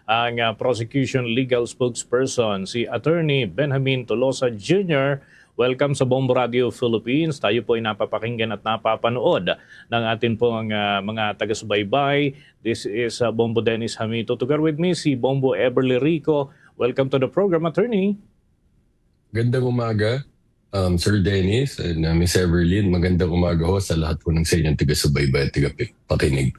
ang prosecution legal spokesperson, si Attorney Benjamin Tolosa Jr. Welcome sa Bombo Radio Philippines. Tayo po ay napapakinggan at napapanood ng atin pong mga taga-subaybay. This is Bombo Dennis Hamito. Together with me, si Bombo Eberly Rico. Welcome to the program, Attorney. Gandang umaga, Sir Dennis and Miss Everlyn. Magandang umaga ho sa lahat po ng sa inyong taga-subaybay at taga-pakinig.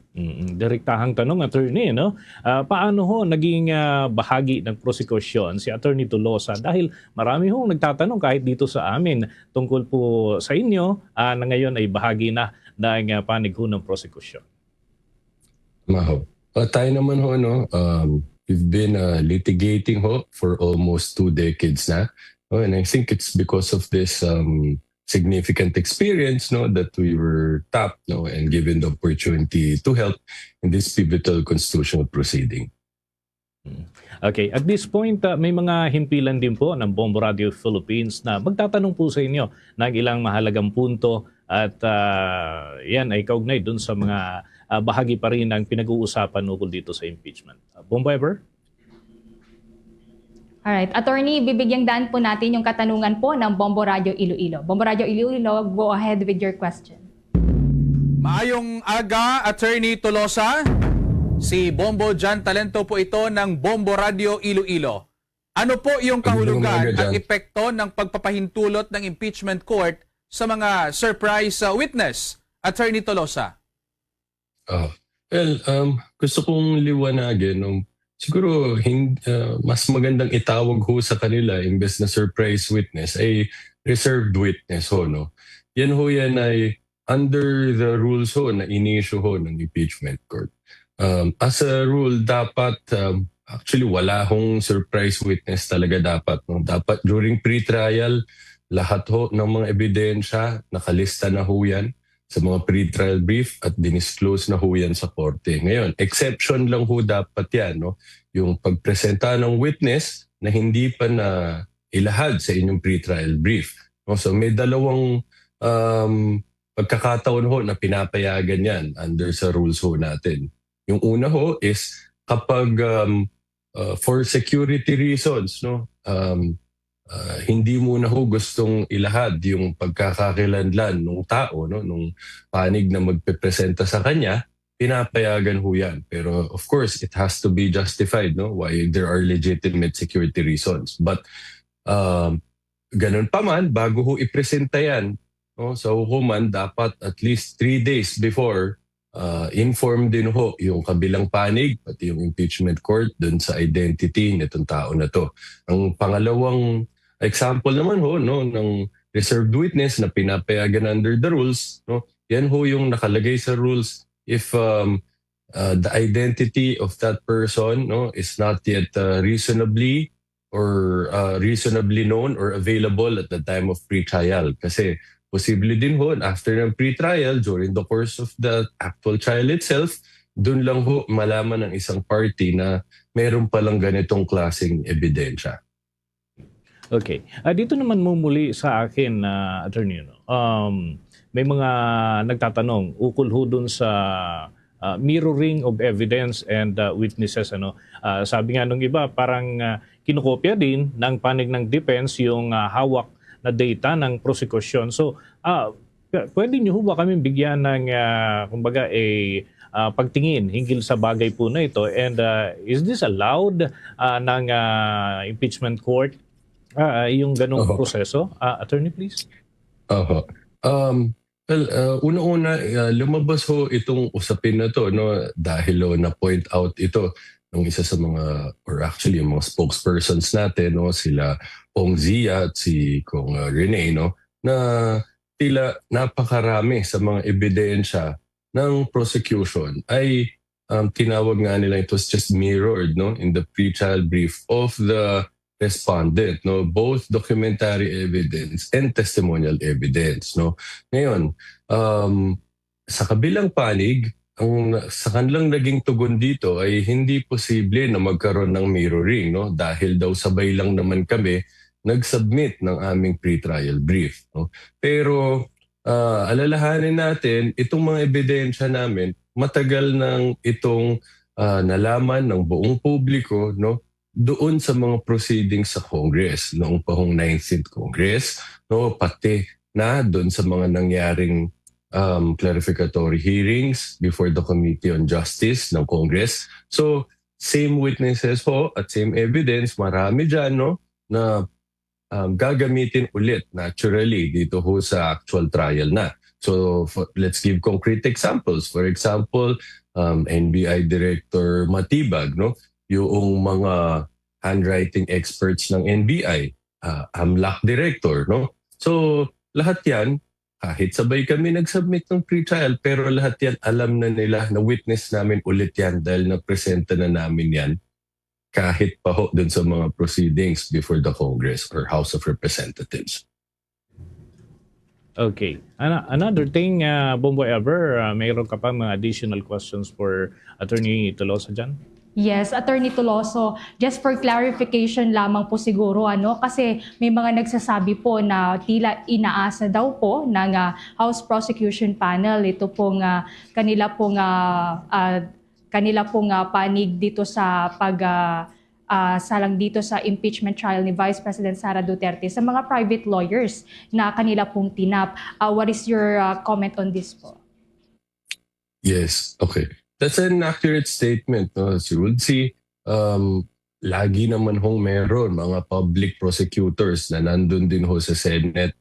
Direktahang tanong, Attorney, no? Paano ho naging bahagi ng prosekusyon si Attorney Tolosa? Dahil marami ho nagtatanong kahit dito sa amin tungkol po sa inyo na ngayon ay bahagi na ng panig ho ng prosekusyon. Maho. Tayo naman ho, no? We've been litigating ho for almost 2 decades na. And I think it's because of this significant experience, no, that we were tapped, no, and given the opportunity to help in this pivotal constitutional proceeding. Okay, at this point, may mga himpilan din po ng Bombo Radio Philippines na magtatanong po sa inyo ng ilang mahalagang punto at yan ay kaugnay dun sa mga bahagi pa rin ng pinag-uusapan ukol dito sa impeachment. Bombo Ever? Alright, Attorney, bibigyang daan po natin yung katanungan po ng Bombo Radio Iloilo. Bombo Radio Iloilo, go ahead with your question. Maayong aga, Attorney Tolosa. Si Bombo Jan Talento po ito ng Bombo Radio Iloilo. Ano po yung kahulugan at epekto ng pagpapahintulot ng impeachment court sa mga surprise witness, Attorney Tolosa? Gusto kong liwanagin siguro mas magandang itawag ho sa kanila imbes na surprise witness ay reserved witness ho, no? Yan ay under the rules ho na in-issue ho ng impeachment court. As a rule, dapat actually wala hong surprise witness talaga dapat, no? Dapat during pre-trial lahat ho ng mga ebidensya nakalista na ho yan sa mga pre-trial brief at dinisclose na ho yan sa korte. Ngayon, exception lang ho dapat yan, no? Yung pagpresenta ng witness na hindi pa na ilahad sa inyong pre-trial brief. No? So may dalawang pagkakataon ho na pinapayagan yan under sa rules ho natin. Yung una ho is kapag for security reasons, no? Hindi mo na ho gustong ilahad yung pagkakakilanlan ng tao, no, nung panig na magpepresenta sa kanya, pinapayagan ho yan. Pero of course, it has to be justified, no, why there are legitimate security reasons. But ganun pa man, bago ho ipresenta yan, no, sa hukuman, dapat at least 3 days before inform din ho yung kabilang panig, pati yung impeachment court dun sa identity nitong tao na to. Ang pangalawang example naman ho, no, ng reserved witness na pinapayagan under the rules, no, yan ho yung nakalagay sa rules if the identity of that person, no, is not yet reasonably known or available at the time of pre-trial. Kasi posible din ho, after ng pre-trial, during the course of the actual trial itself, dun lang ho malaman ng isang party na meron palang ganitong klaseng ebidensya. Okay. Dito naman mumuli sa akin, Attorney, no? May mga nagtatanong ukol ho dun sa mirroring of evidence and witnesses. Ano? Sabi nga nung iba, parang kinokopya din ng panig ng defense yung hawak na data ng prosecution. So, pwede nyo ba kami bigyan ng kumbaga pagtingin hinggil sa bagay po na ito? And is this allowed ng impeachment court? Yung ganong proseso? Attorney, please. Una-una, lumabas ho itong usapin na to, no, dahil na-point out ito ng isa sa mga, or actually yung mga spokespersons natin, no, sila Ong Zia at si Kong Rene, no, na tila napakarami sa mga ebidensya ng prosecution ay tinawag nga nila, it was just mirrored, no, in the pre-trial brief of the respondent, no, both documentary evidence and testimonial evidence, no. Ngayon, sa kabilang panig, sa kanilang naging tugon dito ay hindi posible na magkaroon ng mirroring, no, dahil daw sabay lang naman kami nag-submit ng aming pre-trial brief, no. Pero alalahanin natin itong mga ebidensya namin, matagal nang itong nalaman ng buong publiko, no, doon sa mga proceedings sa Congress noong pahong 19th Congress, no, pati na doon sa mga nangyaring clarificatory hearings before the Committee on Justice ng Congress. So same witnesses ho at same evidence, marami dyan, no, na gagamitin ulit naturally dito ho sa actual trial na. So let's give concrete examples. For example, NBI Director Matibag, no, yung mga handwriting experts ng NBI, AMLAC Director, no. So lahat yan, kahit sabay kami nag-submit ng pre-trial, pero lahat yan alam na nila, na witness namin ulit yan dahil na-presenta na namin yan kahit pa ho dun sa mga proceedings before the Congress or House of Representatives. Okay. Another thing, Bombo Ever, mayroon ka pa mga additional questions for Attorney Tolosa dyan? Yes, Attorney Toloso, just for clarification lamang po siguro, kasi may mga nagsasabi po na tila inaasa daw po ng House Prosecution Panel ito pong kanila pong panig dito sa salang dito sa impeachment trial ni Vice President Sara Duterte sa mga private lawyers na kanila pong tinap. What is your comment on this po? Yes, okay. That's an accurate statement. No? As you would see, lagi naman hong meron mga public prosecutors na nandun din ho sa Senate,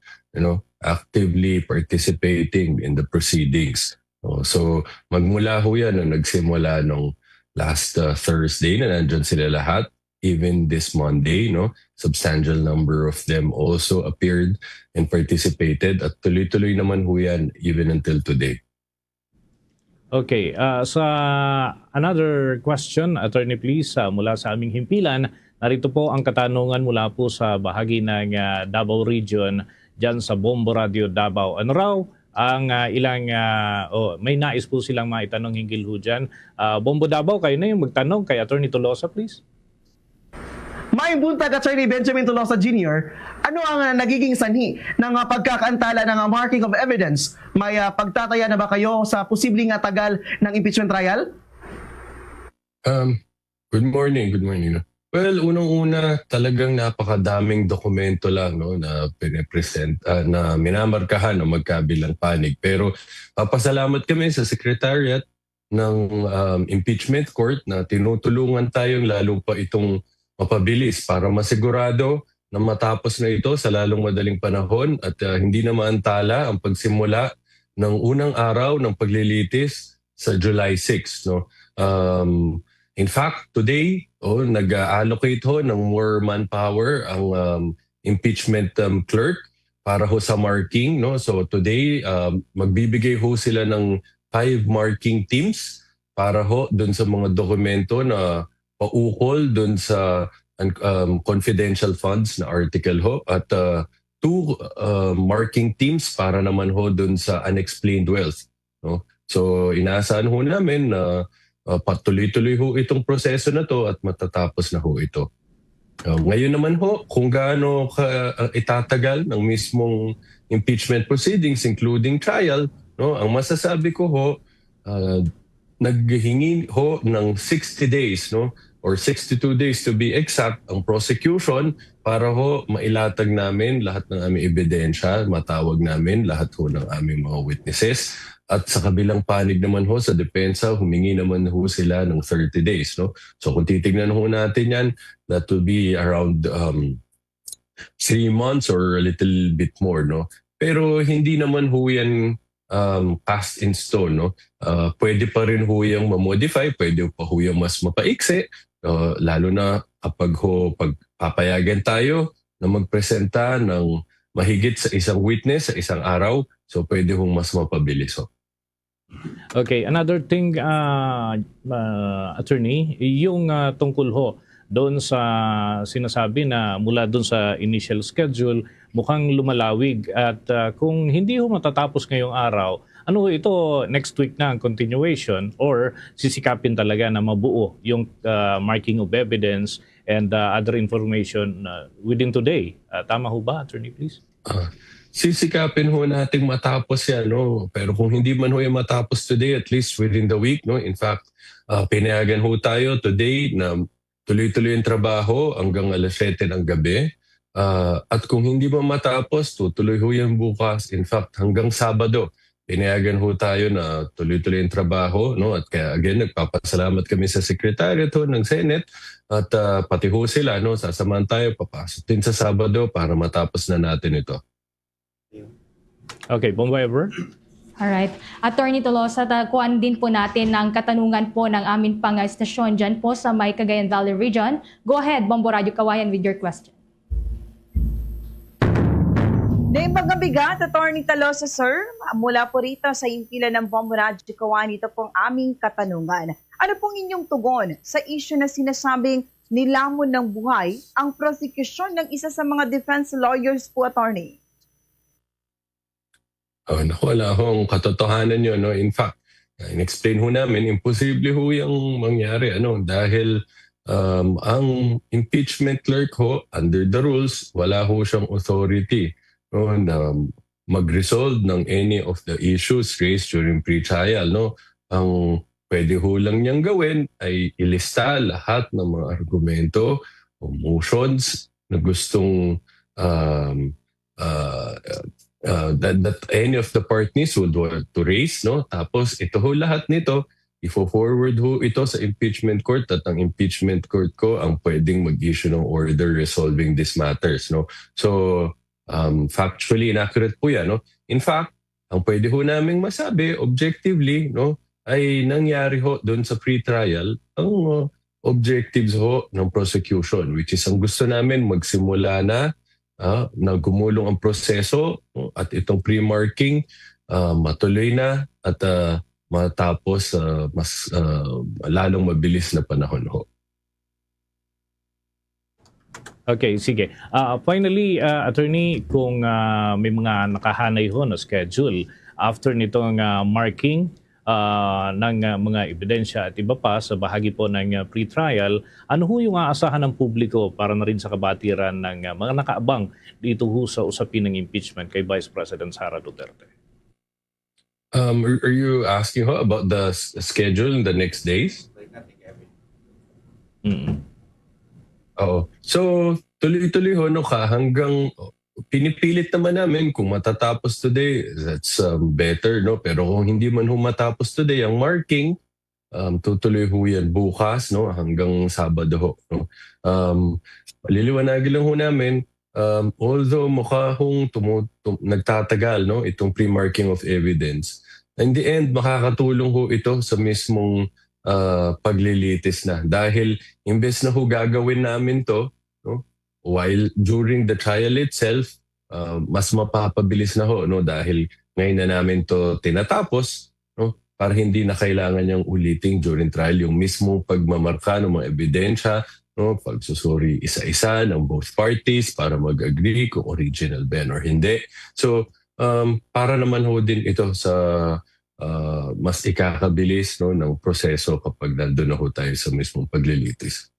actively participating in the proceedings. So magmula ho yan, nagsimula nung last Thursday na nandun sila lahat, even this Monday, substantial number of them also appeared and participated at tuloy-tuloy naman ho yan even until today. Okay, sa another question, Attorney please, mula sa aming himpilan, narito po ang katanungan mula po sa bahagi ng Davao Region, dyan sa Bombo Radio Davao. Ano raw ang ilang, may nais po silang maitanong hinggil ho dyan. Bombo Davao, kayo na yung magtanong kay Attorney Tolosa please. May buntag Attorney Benjamin Tolosa Jr., ano ang nagiging sanhi ng pagkakaantala ng marking of evidence? May pagtataya na ba kayo sa posibleng tagal ng impeachment trial? Good morning. Well, unang-una, talagang napakadaming dokumento lang na pinipresent, na minamarkahan ng magkabilang panig. Pero papasalamat kami sa Secretariat ng Impeachment Court na tinutulungan tayong lalo pa itong mapabilis para masigurado na matapos na ito sa lalong madaling panahon at hindi na maantala ang pagsimula ng unang araw ng paglilitis sa July 6. In fact, today, nag-allocate ng more manpower ang impeachment clerk para ho sa marking. So today, magbibigay ho sila ng 5 marking teams para ho dun sa mga dokumento na paukol dun sa confidential funds na article ho at 2 marking teams para naman ho dun sa unexplained wealth. So inaasahan ho namin na patuloy-tuloy ho itong proseso na to at matatapos na ho ito. Ngayon naman ho, kung gaano itatagal ng mismong impeachment proceedings including trial, ang masasabi ko ho, naghingi ho ng 60 days, or 62 days to be exact, ang prosecution para ho mailatag namin lahat ng aming ebidensya, matawag namin lahat ho ng aming mga witnesses. At sa kabilang panig naman ho sa depensa, humingi naman ho sila ng 30 days. So kung titignan ho natin yan, that will be around 3 months or a little bit more. Pero hindi naman ho yan cast in stone. Pwede pa rin ho yung ma-modify, pwede pa ho yung mas mapaiksi. Lalo na kapag pagpapayagan tayo na magpresenta ng mahigit sa isang witness sa isang araw, so pwede hong mas mapabilis. Okay, another thing, Attorney, yung tungkol ho doon sa sinasabi na mula doon sa initial schedule, mukhang lumalawig at kung hindi ho matatapos ngayong araw, ano ito next week na ang continuation or sisikapin talaga na mabuo yung marking of evidence and other information within today. Tama ho ba, Attorney, please? Sisikapin ho nating matapos yan. Pero kung hindi man ho yung matapos today, at least within the week. In fact, pinayagan ho tayo today na tuloy-tuloy ang trabaho hanggang alas 7 ng gabi. At kung hindi mo matapos, tutuloy ho yan bukas. In fact, hanggang Sabado, pinayagan ho tayo na tuloy-tuloy ang trabaho. No? At kaya again, nagpapasalamat kami sa Secretariat ho ng Senate at pati ho sila, no? Sasamahan tayo, papasok din sa Sabado para matapos na natin ito. Okay, Bombo Ever? Alright. Attorney Tolosa, kuan din po natin ng katanungan po ng amin pang estasyon dyan po sa may Cagayan Valley Region. Go ahead, Bombo Radio Kawayan, with your question. Naimbang bigat, Attorney Tolosa, sir. Mula po rito sa impila ng Bombo Radio Kawayan, ito pong aming katanungan. Ano pong inyong tugon sa issue na sinasabing nilamon ng buhay ang prosecution ng isa sa mga defense lawyers po, Attorney? Naku, wala hong katotohanan yun. No? In fact, in-explain ho namin, imposible ho yung mangyari. Dahil ang impeachment clerk ho, under the rules, wala ho siyang authority, no, na mag-resolve ng any of the issues raised during pre-trial. No? Ang pwede ho lang niyang gawin ay ilista lahat ng mga argumento o motions na gustong that any of the parties would want to raise, no? Tapos ito ho lahat nito, ifo-forward ho ito sa impeachment court at ang impeachment court ko ang pwedeng mag-issue ng order resolving these matters, no? So, factually inaccurate po yan, no? In fact, ang pwede ho naming masabi objectively, no, ay nangyari ho doon sa pre-trial ang objectives ho ng prosecution, which is ang gusto namin magsimula na gumulong ang proseso at itong pre-marking matuloy na at matapos mas lalong mabilis na panahon ho. Okay, sige. Finally, attorney, kung may mga nakahanay ho na schedule after nitong marking ng mga ebidensya at iba pa sa bahagi po ng pre-trial, ano ho yung aasahan ng publiko para na rin sa kabatiran ng mga nakaabang dito ho sa usapin ng impeachment kay Vice President Sara Duterte? Are you asking ho about the schedule in the next days? Oo. So, tuloy-tuloy ho hanggang pinipilit naman namin kung matatapos today, that's better, no? Pero kung hindi man ho matapos today ang marking, tutuloy ho yan bukas, no? Hanggang Sabado ho, no? Liliwanagin lang ho namin, although mukha hong nagtatagal, no? Itong pre-marking of evidence, in the end, makakatulong ho ito sa mismong paglilitis na. Dahil imbes na ho gagawin namin to, no? While during the trial itself, mas mapapabilis na ho, no? Dahil ngayon na namin to tinatapos, no? Para hindi na kailangan niyang ulitin during trial yung mismo pagmamarka ng mga ebidensya, no? Pagsusuri isa-isa ng both parties para mag-agree kung original ba or hindi. So, para naman ho din ito sa mas ikakabilis, no, ng proseso kapag nandun na ho tayo sa mismong paglilitis.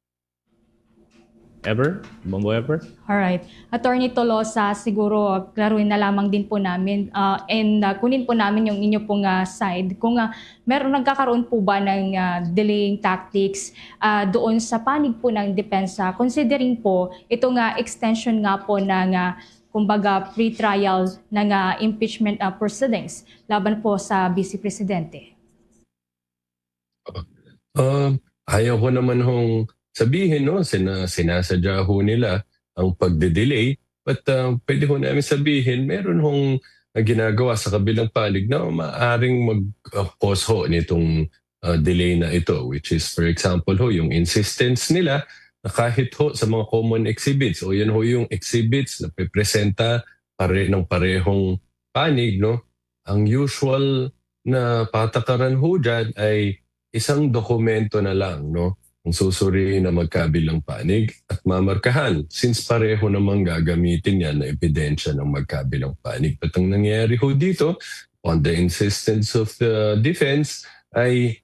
Ever? Bombo Ever? Alright. Attorney Tolosa, siguro klaruin na lamang din po namin and kunin po namin yung inyo pong side. Kung meron nagkakaroon po ba ng delaying tactics doon sa panig po ng depensa, considering po itong extension nga po ng kumbaga pre-trial ng impeachment proceedings laban po sa Vice Presidente? Ayaw ko naman hong sabihin, no, sinasadya ho nila ang pagde-delay, but pwede ho namin sabihin meron hong ginagawa sa kabilang panig na maaring mag-cause ho nitong delay na ito, which is for example ho yung insistence nila na kahit ho sa mga common exhibits o yan ho yung exhibits na pipresenta ng parehong panig, no, ang usual na patakaran ho dyan ay isang dokumento na lang, no, ang susuriin na magkabilang panig at mamarkahan since pareho namang gagamitin yan na ebidensya ng magkabilang panig. At ang nangyayari ho dito, on the insistence of the defense, ay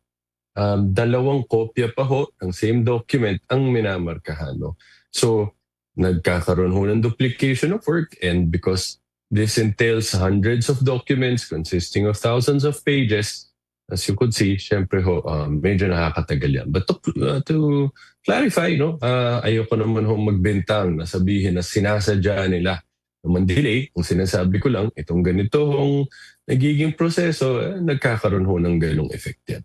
dalawang kopya pa ho ng same document ang minamarkahan. No? So, nagkakaroon ho ng duplication of work, and because this entails hundreds of documents consisting of thousands of pages, as you could see, syempre ho, medyo nakakatagal yan. But to clarify, no, ayoko naman ho magbintang na sabihin na sinasadya nila naman delay. Kung sinasabi ko lang, itong ganitong nagiging proseso, nagkakaroon ho ng ganong effect yan.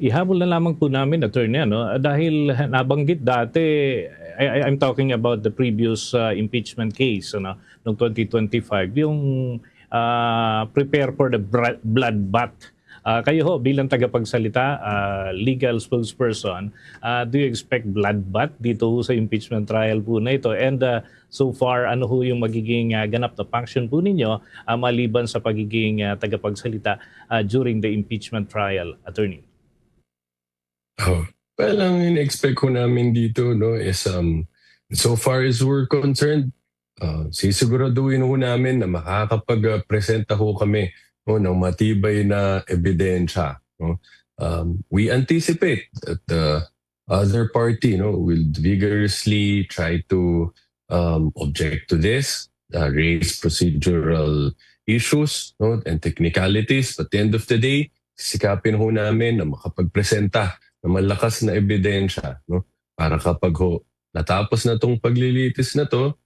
Ihabol na lamang po namin, attorney, dahil nabanggit dati, I'm talking about the previous impeachment case noong 2025, yung prepare for the bloodbath. Kayo ho, bilang tagapagsalita, legal spokesperson, do you expect bloodbath dito ho sa impeachment trial po na ito? And so far, ano ho yung magiging ganap na function po ninyo maliban sa pagiging tagapagsalita during the impeachment trial, attorney? Well, ang in-expect ko namin dito is so far as we're concerned, sisiguraduhin ho namin na makakapag-presenta ho kami ng matibay na ebidensya. We anticipate that the other party will vigorously try to object to this, raise procedural issues and technicalities. But at the end of the day, sikapin ho namin na makapagpresenta na malakas na ebidensya para kapag natapos na itong paglilitis na to,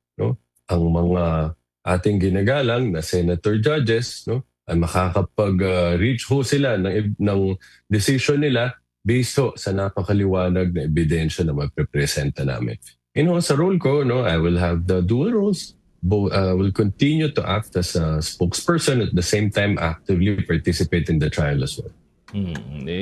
ang mga ating ginagalang na senator judges ay makakapag-reach ho sila ng decision nila based sa napakaliwanag na ebidensya na maprepresenta namin. Sa role ko, I will have the dual roles. I will continue to act as a spokesperson at the same time actively participate in the trial as well.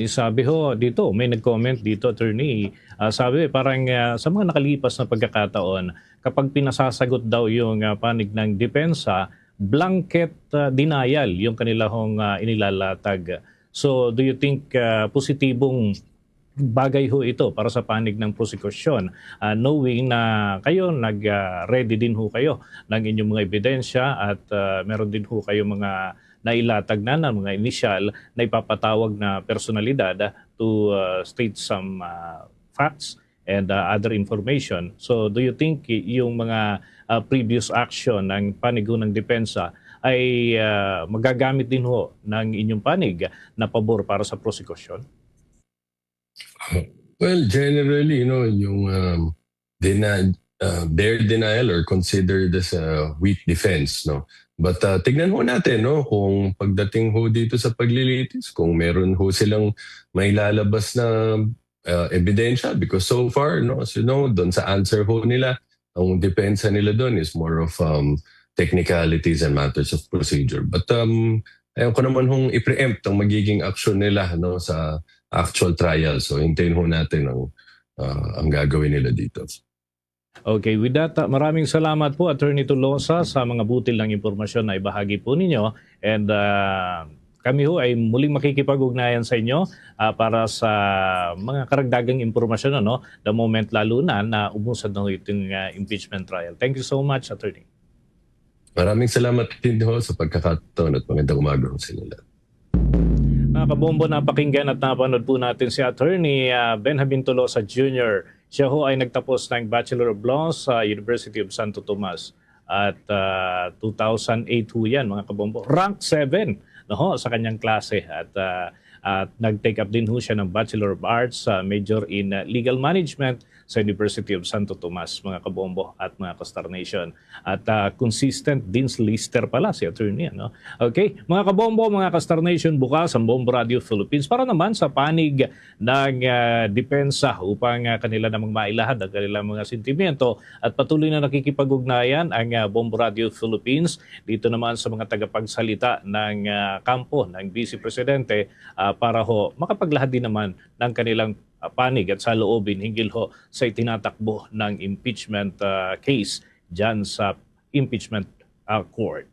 Sabi ho dito, may nag-comment dito, attorney. Sabi parang sa mga nakalipas na pagkakataon, kapag pinasasagot daw yung panig ng depensa, blanket denial yung kanilang inilalatag. So do you think positibong bagay ho ito para sa panig ng prosekusyon, knowing na kayo nag-ready din ho kayo ng inyong mga ebidensya at meron din ho kayo mga nailatag na ng mga initial na ipapatawag na personalidad to state some facts and other information. So do you think yung mga previous action ng panig ng depensa ay magagamit din ho ng inyong panig na pabor para sa prosekusyon? Well, generally, yung their denial or considered as a weak defense, But tignan ho natin kung pagdating ho dito sa paglilitis, kung meron ho silang may lalabas na ebidensya, because so far, as you know, doon sa answer ho nila, ang depensa nila doon is more of technicalities and matters of procedure. But ayaw ko naman hong i-preempt ang magiging action nila sa actual trial. So hintayin ho natin ang gagawin nila dito. Okay, with that, maraming salamat po, Attorney Tolosa, sa mga butil ng impormasyon na ibahagi po ninyo. And kami ho ay muling makikipag-ugnayan sa inyo para sa mga karagdagang impormasyon, the moment lalo na umusad na itong impeachment trial. Thank you so much, Attorney. Maraming salamat din ho sa pagkakataon at magandang umaga sa inyo lahat. Mga kabombo, napakinggan at napanood po natin si Attorney Benjamin Tolosa Jr. Siya ho ay nagtapos ng Bachelor of Laws sa University of Santo Tomas at 2008 ho yan, mga kabombo. Rank 7 sa kanyang klase at nag-take up din ho siya ng Bachelor of Arts, major in Legal Management sa University of Santo Tomas, mga kabombo at mga Kastar Nation. At consistent Dean's Lister pala si attorney. Okay, mga kabombo, mga Kastar Nation, bukas ang Bombo Radio Philippines para naman sa panig ng depensa upang kanila namang mailahad ang kanilang mga sentimiento at patuloy na nakikipag-ugnayan ang Bombo Radio Philippines dito naman sa mga tagapagsalita ng kampo ng Vice Presidente para ho makapaglahad din naman ng kanilang panig at saloobin hinggil ho sa itinatakbo ng impeachment case dyan sa impeachment court.